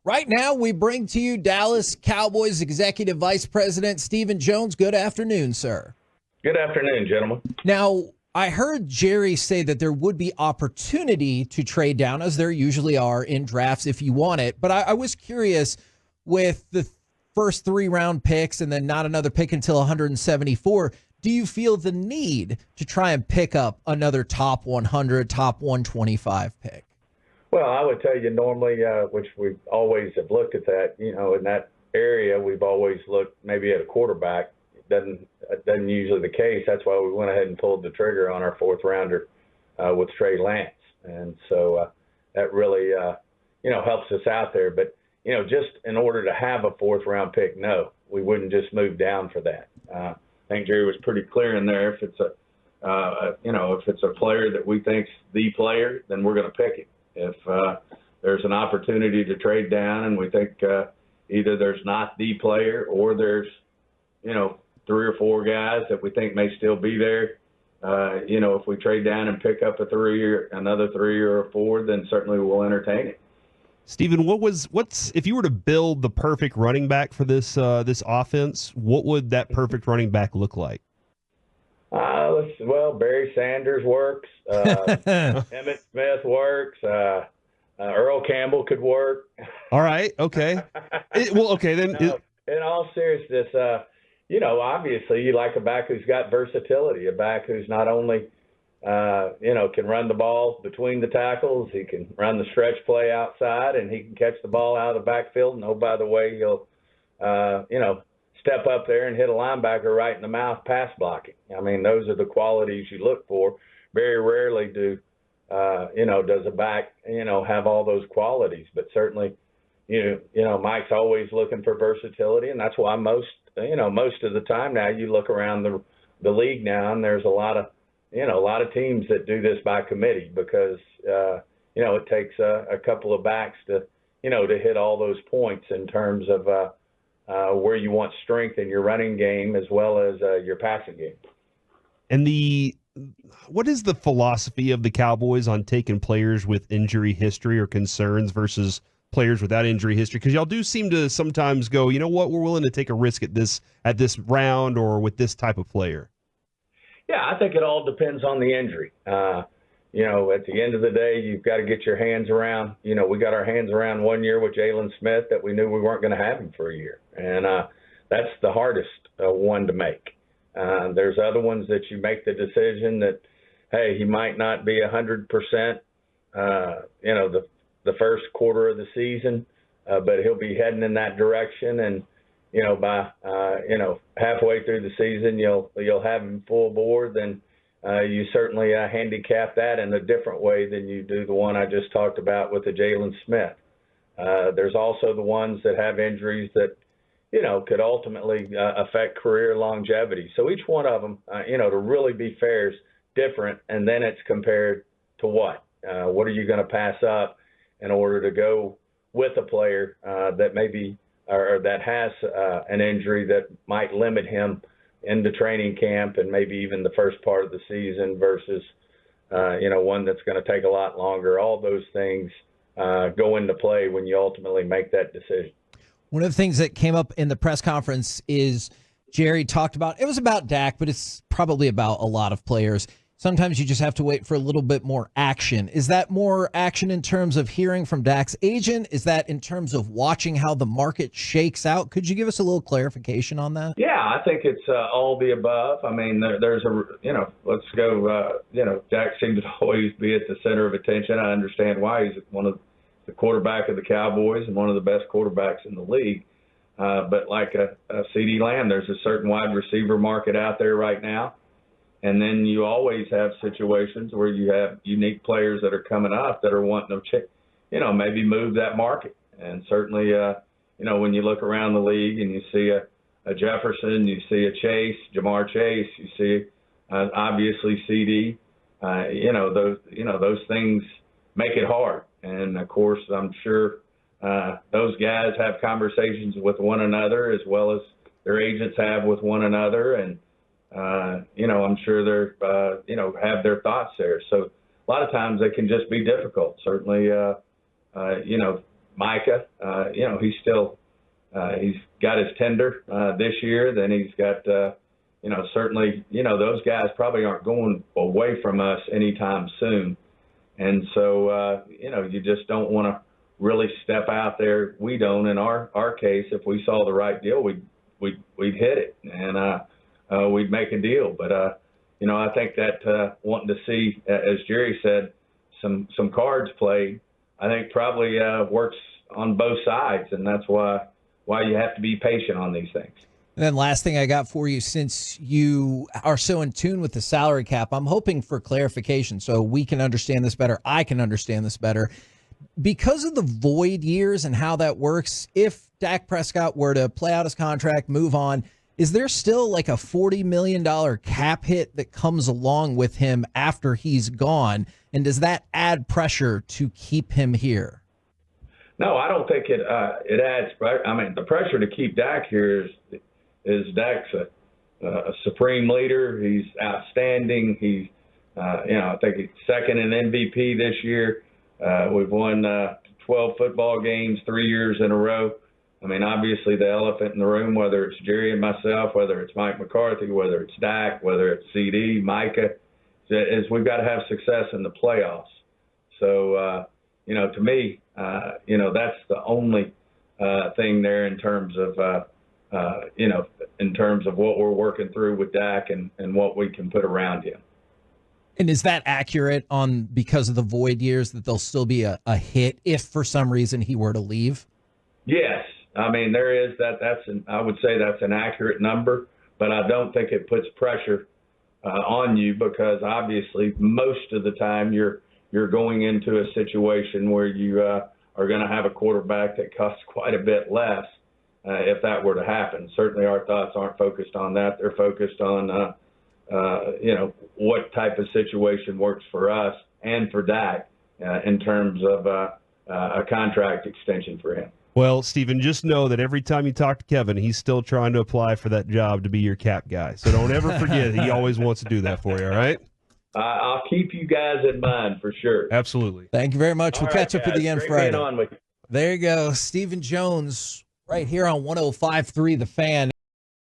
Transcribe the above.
Right now, we bring to you Dallas Cowboys Executive Vice President Stephen Jones. Good afternoon, sir. Good afternoon, gentlemen. Now, I heard Jerry say that there would be opportunity to trade down, as there usually are in drafts if you want it. But I was curious, with the first 3-round picks and then not another pick until 174, do you feel the need to try and pick up another top 100, top 125 pick? Well, I would tell you normally, which we always have looked at that, in that area, we've always looked maybe at a quarterback. It doesn't usually the case. That's why we went ahead and pulled the trigger on our 4th rounder with Trey Lance. And so that really, helps us out there. But, just in order to have a 4th round pick, no, we wouldn't just move down for that. I think Jerry was pretty clear in there. If it's if it's a player that we think's the player, then we're going to pick him. If there's an opportunity to trade down and we think either there's not the player or there's, 3 or 4 guys that we think may still be there, if we trade down and pick up another 3 or a 4, then certainly we'll entertain it. Stephen, what's if you were to build the perfect running back for this offense, what would that perfect running back look like? Barry Sanders works. Emmitt Smith works. Earl Campbell could work. All right. Okay. In all seriousness, obviously you like a back who's got versatility, a back who's not only, can run the ball between the tackles, he can run the stretch play outside, and he can catch the ball out of the backfield. And, oh, by the way, he'll, step up there and hit a linebacker right in the mouth pass blocking. I mean, those are the qualities you look for. Very rarely does a back, have all those qualities. But certainly, Mike's always looking for versatility, and that's why most of the time now you look around the league now, and there's a lot of teams that do this by committee because, it takes a couple of backs to hit all those points in terms of where you want strength in your running game as well as your passing game. And what is the philosophy of the Cowboys on taking players with injury history or concerns versus players without injury history? Because y'all do seem to sometimes go, you know what, we're willing to take a risk at this round or with this type of player. Yeah, I think it all depends on the injury. At the end of the day, you've got to get your hands around. We got our hands around 1 year with Jalen Smith that we knew we weren't going to have him for a year. And that's the hardest one to make. There's other ones that you make the decision that, hey, he might not be 100%, the first quarter of the season, but he'll be heading in that direction. And, by, halfway through the season, you'll have him full board. Then you certainly handicap that in a different way than you do the one I just talked about with the Jalen Smith. There's also the ones that have injuries that, could ultimately affect career longevity. So each one of them, to really be fair, is different. And then it's compared to what? What are you going to pass up in order to go with a player that maybe or that has an injury that might limit him into training camp and maybe even the first part of the season versus, one that's going to take a lot longer. All those things go into play when you ultimately make that decision. One of the things that came up in the press conference is Jerry talked about, it was about Dak, but it's probably about a lot of players. Sometimes you just have to wait for a little bit more action. Is that more action in terms of hearing from Dak's agent? Is that in terms of watching how the market shakes out? Could you give us a little clarification on that? Yeah, I think it's all the above. I mean, there's let's go, Dak seems to always be at the center of attention. I understand why. He's one of the quarterback of the Cowboys and one of the best quarterbacks in the league. But like a CeeDee Lamb, there's a certain wide receiver market out there right now. And then you always have situations where you have unique players that are coming up that are wanting to, maybe move that market. And certainly, when you look around the league and you see a Jefferson, you see a Chase, Jamar Chase, you see obviously CD, those things make it hard. And of course, I'm sure those guys have conversations with one another as well as their agents have with one another. And I'm sure they're, have their thoughts there. So a lot of times they can just be difficult. Certainly, Micah, he's still he's got his tender this year. Then he's got certainly those guys probably aren't going away from us anytime soon, and so you just don't want to really step out there. We don't. In our case, if we saw the right deal, we'd hit it and we'd make a deal. But I think that wanting to see, as Jerry said, some cards played, I think probably works on both sides, and that's why you have to be patient on these things. And then last thing I got for you, since you are so in tune with the salary cap, I'm hoping for clarification so we can understand this better. I can understand this better. Because of the void years and how that works, if Dak Prescott were to play out his contract, move on, is there still like a $40 million cap hit that comes along with him after he's gone? And does that add pressure to keep him here? No, I don't think it adds. I mean, the pressure to keep Dak here is Dak's a supreme leader. He's outstanding. He's I think he's second in MVP this year. We've won 12 football games 3 years in a row. I mean, obviously the elephant in the room, whether it's Jerry and myself, whether it's Mike McCarthy, whether it's Dak, whether it's CD, Micah, is we've got to have success in the playoffs. So, to me, that's the only thing there in terms of, in terms of what we're working through with Dak and what we can put around him. And is that accurate because of the void years that there'll still be a hit if for some reason he were to leave? Yes. I mean, there is that. I would say that's an accurate number, but I don't think it puts pressure on you because obviously most of the time you're going into a situation where you are going to have a quarterback that costs quite a bit less if that were to happen. Certainly our thoughts aren't focused on that. They're focused on what type of situation works for us and for Dak in terms of a contract extension for him. Well, Stephen, just know that every time you talk to Kevin, he's still trying to apply for that job to be your cap guy. So don't ever forget, he always wants to do that for you, all right? I'll keep you guys in mind for sure. Absolutely. Thank you very much. We'll catch up at the end Friday. On with you. There you go. Stephen Jones right here on 105.3 The Fan.